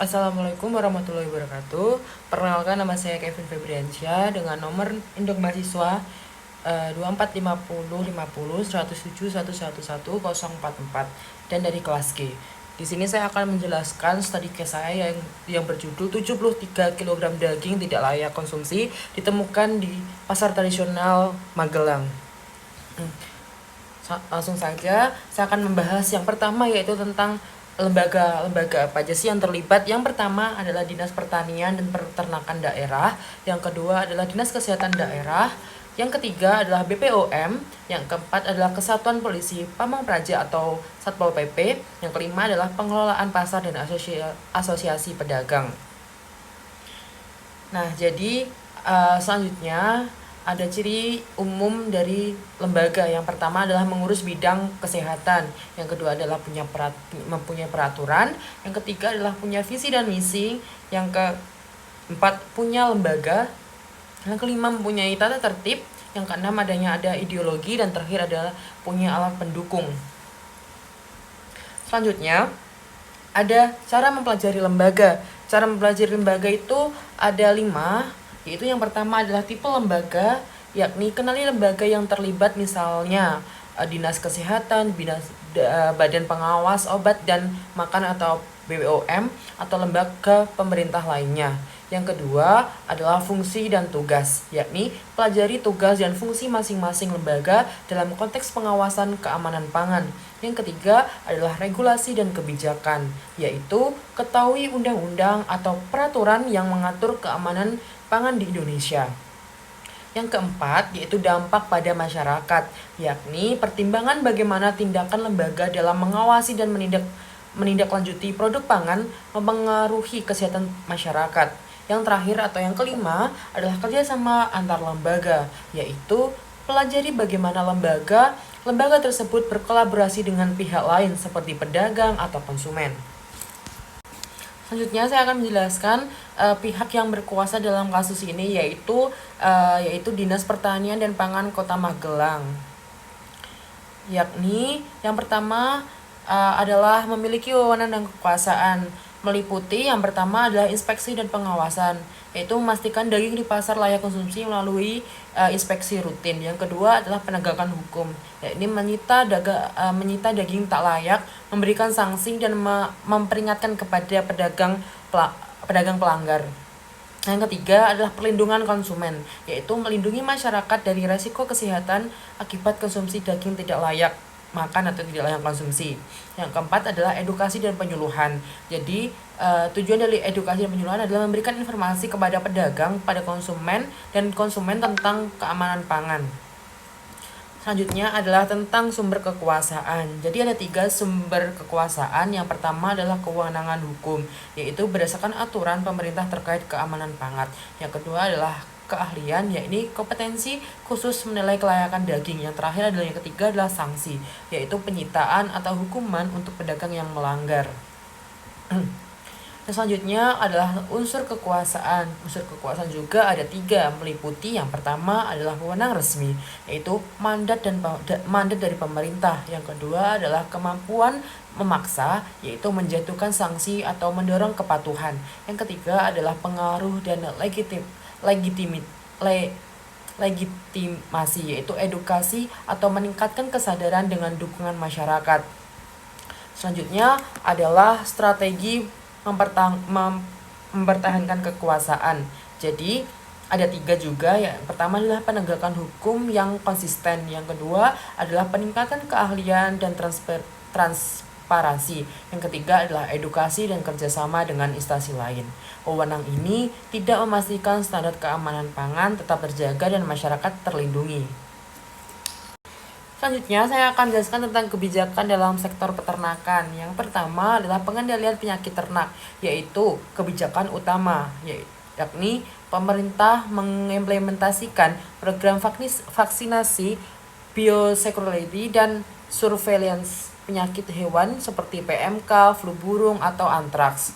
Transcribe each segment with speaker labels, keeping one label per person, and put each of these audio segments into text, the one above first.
Speaker 1: Assalamualaikum warahmatullahi wabarakatuh. Perkenalkan, nama saya Kevin Febriansyah dengan nomor induk mahasiswa 2450501071111044 dan dari kelas G. Di sini saya akan menjelaskan studi case saya yang berjudul 73 kg daging tidak layak konsumsi ditemukan di pasar tradisional Magelang. Langsung saja, saya akan membahas yang pertama, yaitu tentang lembaga apa aja sih yang terlibat. Yang pertama adalah Dinas Pertanian dan Peternakan Daerah, yang kedua adalah Dinas Kesehatan Daerah, yang ketiga adalah BPOM, yang keempat adalah Kesatuan Polisi Pamong Praja atau Satpol PP, yang kelima adalah Pengelolaan Pasar dan Asosiasi Pedagang. Nah, jadi selanjutnya ada ciri umum dari lembaga. Yang pertama adalah mengurus bidang kesehatan, yang kedua adalah mempunyai peraturan, yang ketiga adalah punya visi dan misi, yang keempat punya lembaga, yang kelima mempunyai tata tertib, yang keenam adanya ada ideologi, dan terakhir adalah punya alat pendukung. Selanjutnya ada cara mempelajari lembaga. Cara mempelajari lembaga itu ada 5, yaitu yang pertama adalah tipe lembaga, yakni kenali lembaga yang terlibat, misalnya Dinas Kesehatan, Badan Pengawas Obat dan Makan atau BPOM, atau lembaga pemerintah lainnya. Yang kedua adalah fungsi dan tugas, yakni pelajari tugas dan fungsi masing-masing lembaga dalam konteks pengawasan keamanan pangan. Yang ketiga adalah regulasi dan kebijakan, yaitu ketahui undang-undang atau peraturan yang mengatur keamanan pangan di Indonesia. Yang keempat yaitu dampak pada masyarakat, yakni pertimbangan bagaimana tindakan lembaga dalam mengawasi dan menindaklanjuti produk pangan mempengaruhi kesehatan masyarakat. Yang terakhir atau yang kelima adalah kerjasama antar lembaga, yaitu pelajari bagaimana lembaga tersebut berkolaborasi dengan pihak lain seperti pedagang atau konsumen. Selanjutnya saya akan menjelaskan pihak yang berkuasa dalam kasus ini, yaitu Dinas Pertanian dan Pangan Kota Magelang. Yakni yang pertama adalah memiliki wewenang dan kekuasaan, meliputi yang pertama adalah inspeksi dan pengawasan, yaitu memastikan daging di pasar layak konsumsi melalui inspeksi rutin. Yang kedua adalah penegakan hukum, yakni menyita daging tak layak, memberikan sanksi dan memperingatkan kepada pedagang pelanggar. Yang ketiga adalah perlindungan konsumen, yaitu melindungi masyarakat dari resiko kesehatan akibat konsumsi daging tidak layak makan atau tidak layak konsumsi. Yang keempat adalah edukasi dan penyuluhan. Jadi tujuan dari edukasi dan penyuluhan adalah memberikan informasi kepada pedagang, pada konsumen tentang keamanan pangan. Selanjutnya adalah tentang sumber kekuasaan. Jadi ada 3 sumber kekuasaan. Yang pertama adalah kewenangan hukum, yaitu berdasarkan aturan pemerintah terkait keamanan pangan. Yang kedua adalah keahlian, yakni kompetensi khusus menilai kelayakan daging. Yang terakhir adalah yang ketiga adalah sanksi, yaitu penyitaan atau hukuman untuk pedagang yang melanggar. Yang selanjutnya adalah unsur kekuasaan. Unsur kekuasaan juga ada 3, meliputi yang pertama adalah wewenang resmi, yaitu mandat dari pemerintah. Yang kedua adalah kemampuan memaksa, yaitu menjatuhkan sanksi atau mendorong kepatuhan. Yang ketiga adalah pengaruh dan legitimasi, yaitu edukasi atau meningkatkan kesadaran dengan dukungan masyarakat. Selanjutnya adalah strategi mempertahankan kekuasaan. Jadi ada 3 juga. Yang pertama adalah penegakan hukum yang konsisten. Yang kedua adalah peningkatan keahlian dan transparansi. Yang ketiga adalah edukasi dan kerjasama dengan instansi lain. Wewenang ini tidak memastikan standar keamanan pangan tetap terjaga dan masyarakat terlindungi. Selanjutnya saya akan menjelaskan tentang kebijakan dalam sektor peternakan. Yang pertama adalah pengendalian penyakit ternak, yaitu kebijakan utama, yakni pemerintah mengimplementasikan program vaksinasi biosecurity dan surveillance penyakit hewan seperti PMK, flu burung, atau antraks.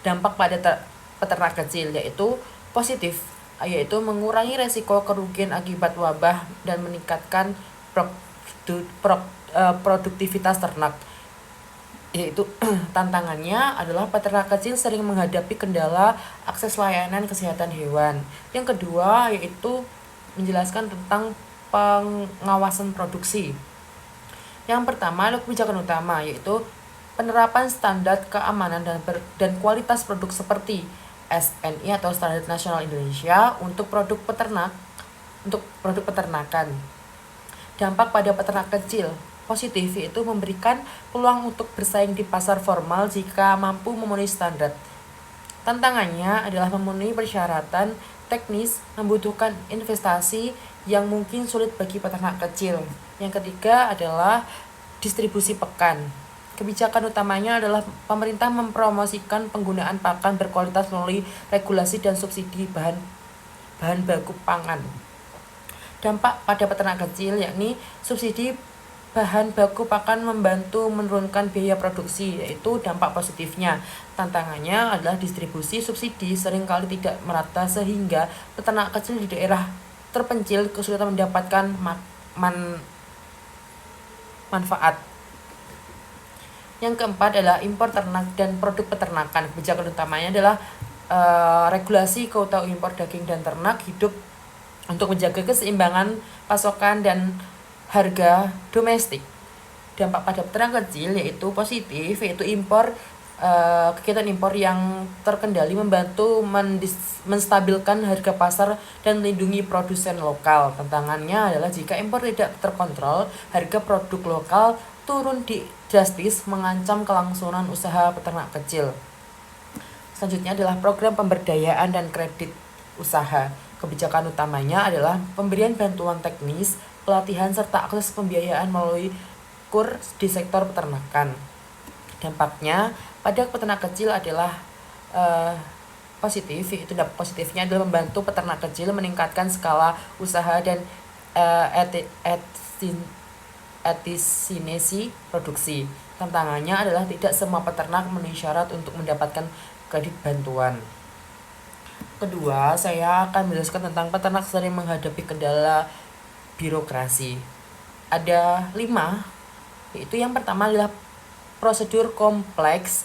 Speaker 1: Dampak pada peternak kecil yaitu positif, yaitu mengurangi resiko kerugian akibat wabah dan meningkatkan produktivitas ternak. Yaitu tantangannya adalah peternak kecil sering menghadapi kendala akses layanan kesehatan hewan. Yang kedua yaitu menjelaskan tentang pengawasan produksi. Yang pertama adalah kebijakan utama, yaitu penerapan standar keamanan dan kualitas produk seperti SNI atau Standar Nasional Indonesia untuk produk peternakan. Dampak pada peternak kecil positif, yaitu memberikan peluang untuk bersaing di pasar formal jika mampu memenuhi standar. Tantangannya adalah memenuhi persyaratan teknis, membutuhkan investasi yang mungkin sulit bagi peternak kecil. Yang ketiga adalah distribusi pakan. Kebijakan utamanya adalah pemerintah mempromosikan penggunaan pakan berkualitas melalui regulasi dan subsidi bahan baku pangan. Dampak pada peternak kecil yakni subsidi bahan baku pakan membantu menurunkan biaya produksi, yaitu dampak positifnya. Tantangannya adalah distribusi subsidi seringkali tidak merata sehingga peternak kecil di daerah terpencil kesulitan mendapatkan manfaat. Yang keempat adalah impor ternak dan produk peternakan. Kebijakan utamanya adalah regulasi kuota impor daging dan ternak hidup untuk menjaga keseimbangan pasokan dan harga domestik. Dampak pada peternak kecil yaitu positif, yaitu kegiatan impor yang terkendali membantu menstabilkan harga pasar dan melindungi produsen lokal. Tantangannya adalah jika impor tidak terkontrol, harga produk lokal turun drastis mengancam kelangsungan usaha peternak kecil. Selanjutnya adalah program pemberdayaan dan kredit usaha. Kebijakan utamanya adalah pemberian bantuan teknis, pelatihan, serta akses pembiayaan melalui KUR di sektor peternakan. Dampaknya pada peternak kecil adalah positif, yaitu dampak positifnya adalah membantu peternak kecil meningkatkan skala usaha dan efisiensi produksi. Tantangannya adalah tidak semua peternak memenuhi syarat untuk mendapatkan kredit bantuan. Kedua, saya akan menjelaskan tentang peternak sering menghadapi kendala birokrasi. Ada 5, yaitu yang pertama adalah prosedur kompleks,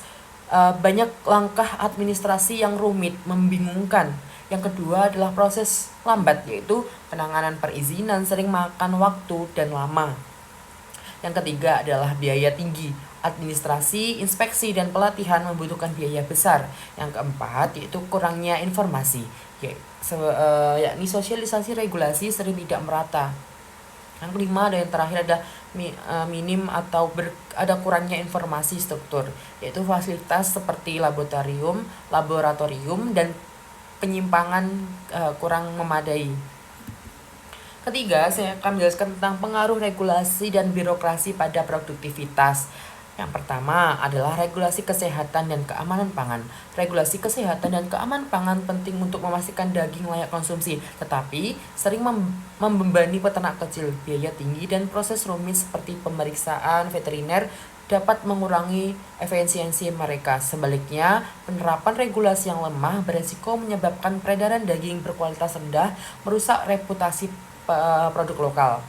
Speaker 1: banyak langkah administrasi yang rumit, membingungkan. Yang kedua adalah proses lambat, yaitu penanganan perizinan sering makan waktu dan lama. Yang ketiga adalah biaya tinggi, administrasi, inspeksi, dan pelatihan membutuhkan biaya besar. Yang keempat yaitu kurangnya informasi, yakni sosialisasi regulasi sering tidak merata. Yang kelima dan yang terakhir ada minim atau ada kurangnya informasi struktur, yaitu fasilitas seperti laboratorium dan penyimpangan kurang memadai. Ketiga, saya akan menjelaskan tentang pengaruh regulasi dan birokrasi pada produktivitas. Yang pertama adalah regulasi kesehatan dan keamanan pangan. Regulasi kesehatan dan keamanan pangan penting untuk memastikan daging layak konsumsi, tetapi sering membebani peternak kecil. Biaya tinggi dan proses rumit seperti pemeriksaan veteriner dapat mengurangi efisiensi mereka. Sebaliknya, penerapan regulasi yang lemah beresiko menyebabkan peredaran daging berkualitas rendah, merusak reputasi produk lokal.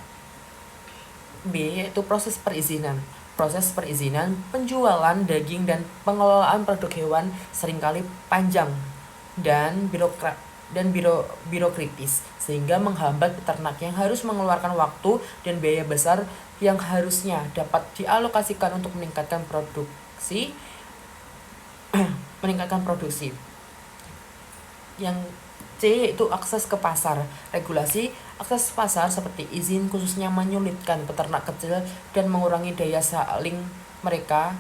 Speaker 1: B, yaitu proses perizinan. Proses perizinan, penjualan daging dan pengelolaan produk hewan seringkali panjang dan birokratis, sehingga menghambat peternak yang harus mengeluarkan waktu dan biaya besar yang harusnya dapat dialokasikan untuk meningkatkan produksi. Yang C, yaitu akses ke pasar. Regulasi akses pasar seperti izin khususnya menyulitkan peternak kecil dan mengurangi daya saing mereka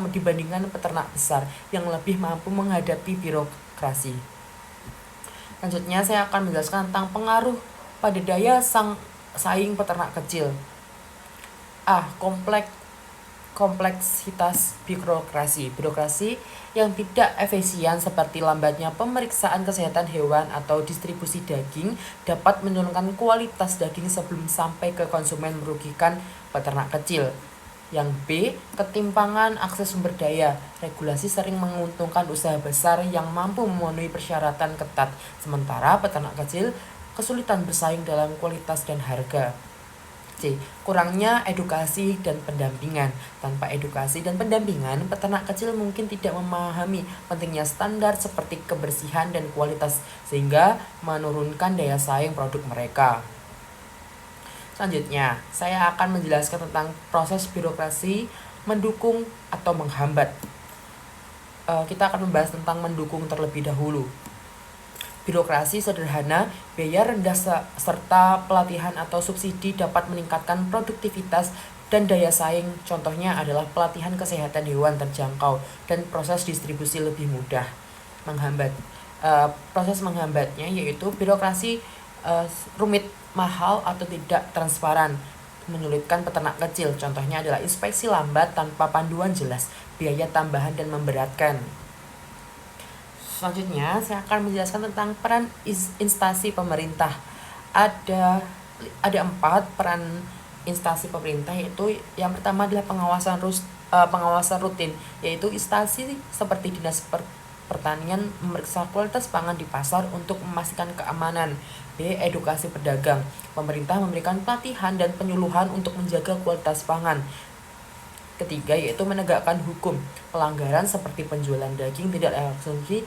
Speaker 1: dibandingkan peternak besar yang lebih mampu menghadapi birokrasi. Selanjutnya saya akan menjelaskan tentang pengaruh pada daya saing peternak kecil. A, kompleksitas birokrasi. Birokrasi yang tidak efisien seperti lambatnya pemeriksaan kesehatan hewan atau distribusi daging dapat menurunkan kualitas daging sebelum sampai ke konsumen, merugikan peternak kecil. Yang B, ketimpangan akses sumber daya. Regulasi sering menguntungkan usaha besar yang mampu memenuhi persyaratan ketat, sementara peternak kecil kesulitan bersaing dalam kualitas dan harga. C. Kurangnya edukasi dan pendampingan. Tanpa edukasi dan pendampingan, peternak kecil mungkin tidak memahami pentingnya standar seperti kebersihan dan kualitas, sehingga menurunkan daya saing produk mereka. Selanjutnya, saya akan menjelaskan tentang proses birokrasi mendukung atau menghambat. Kita akan membahas tentang mendukung terlebih dahulu. Birokrasi sederhana, biaya rendah serta pelatihan atau subsidi dapat meningkatkan produktivitas dan daya saing. Contohnya adalah pelatihan kesehatan hewan terjangkau dan proses distribusi lebih mudah. Proses menghambatnya yaitu birokrasi rumit, mahal atau tidak transparan, menyulitkan peternak kecil. Contohnya adalah inspeksi lambat tanpa panduan jelas, biaya tambahan dan memberatkan. Selanjutnya, saya akan menjelaskan tentang peran instansi pemerintah. Ada 4 peran instansi pemerintah, yaitu yang pertama adalah pengawasan rutin, yaitu instansi seperti Dinas Pertanian memeriksa kualitas pangan di pasar untuk memastikan keamanan. B. Edukasi pedagang. Pemerintah memberikan pelatihan dan penyuluhan untuk menjaga kualitas pangan. Ketiga, yaitu menegakkan hukum. Pelanggaran seperti penjualan daging tidak layak konsumsi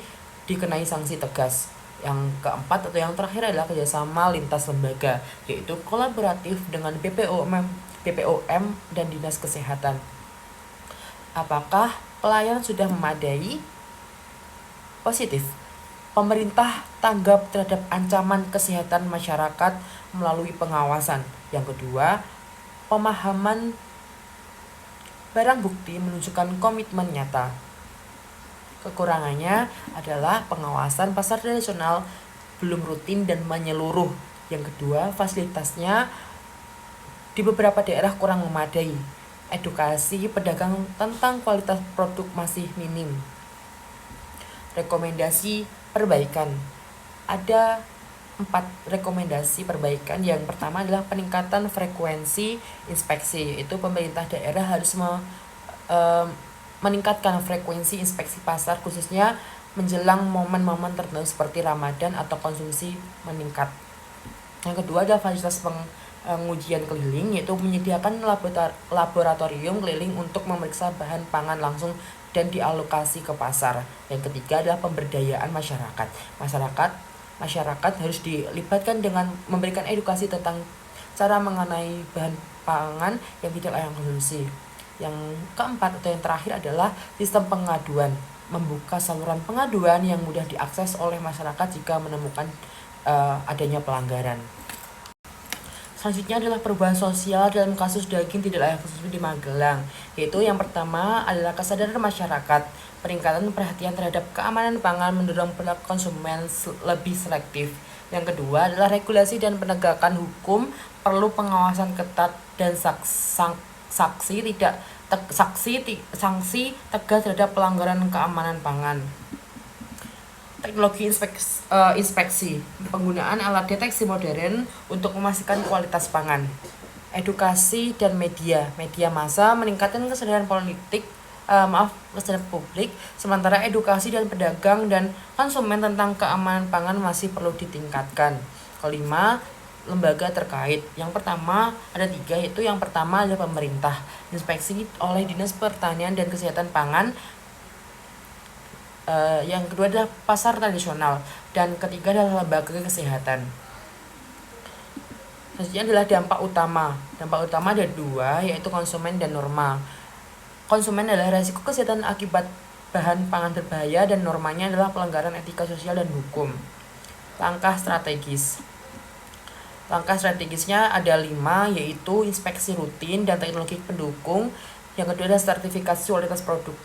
Speaker 1: dikenai sanksi tegas. Yang keempat atau yang terakhir adalah kerjasama lintas lembaga, yaitu kolaboratif dengan BPOM dan Dinas Kesehatan. Apakah pelayanan sudah memadai? Positif. Pemerintah tanggap terhadap ancaman kesehatan masyarakat melalui pengawasan. Yang kedua, pemahaman barang bukti menunjukkan komitmen nyata. Kekurangannya adalah pengawasan pasar tradisional belum rutin dan menyeluruh. Yang kedua, fasilitasnya di beberapa daerah kurang memadai. Edukasi pedagang tentang kualitas produk masih minim. Rekomendasi perbaikan. Ada 4 rekomendasi perbaikan. Yang pertama adalah peningkatan frekuensi inspeksi, yaitu pemerintah daerah harus meningkatkan frekuensi inspeksi pasar, khususnya menjelang momen-momen tertentu seperti Ramadan atau konsumsi meningkat. Yang kedua adalah fasilitas pengujian keliling, yaitu menyediakan laboratorium keliling untuk memeriksa bahan pangan langsung dan dialokasi ke pasar. Yang ketiga adalah pemberdayaan masyarakat. Masyarakat harus dilibatkan dengan memberikan edukasi tentang cara mengenai bahan pangan yang tidak layak konsumsi. Yang keempat atau yang terakhir adalah sistem pengaduan. Membuka saluran pengaduan yang mudah diakses oleh masyarakat jika menemukan adanya pelanggaran. Selanjutnya adalah perubahan sosial dalam kasus daging tidak layak konsumsi di Magelang, yaitu yang pertama adalah kesadaran masyarakat. Peningkatan perhatian terhadap keamanan pangan mendorong perilaku konsumen lebih selektif. Yang kedua adalah regulasi dan penegakan hukum, perlu pengawasan ketat dan sanksi tegas terhadap pelanggaran keamanan pangan. Teknologi inspeksi, penggunaan alat deteksi modern untuk memastikan kualitas pangan. Edukasi dan media massa meningkatkan kesadaran publik, sementara edukasi dan pedagang dan konsumen tentang keamanan pangan masih perlu ditingkatkan. Kelima, lembaga terkait. Yang pertama ada 3, yaitu yang pertama adalah pemerintah, inspeksi oleh Dinas Pertanian dan Kesehatan Pangan. Yang kedua adalah pasar tradisional, dan ketiga adalah lembaga kesehatan. Selanjutnya adalah dampak utama. Dampak utama ada 2, yaitu konsumen dan norma. Konsumen adalah resiko kesehatan akibat bahan pangan berbahaya, dan normanya adalah pelanggaran etika sosial dan hukum. Langkah strategisnya ada 5, yaitu inspeksi rutin dan teknologi pendukung. Yang kedua adalah sertifikasi kualitas produk.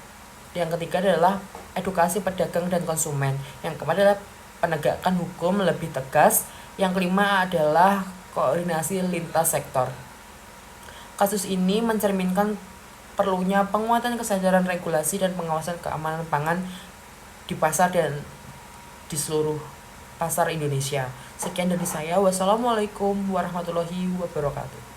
Speaker 1: Yang ketiga adalah edukasi pedagang dan konsumen. Yang keempat adalah penegakan hukum lebih tegas. Yang kelima adalah koordinasi lintas sektor. Kasus ini mencerminkan perlunya penguatan kesadaran regulasi dan pengawasan keamanan pangan di pasar dan di seluruh pasar Indonesia. Sekian dari saya. Wassalamualaikum warahmatullahi wabarakatuh.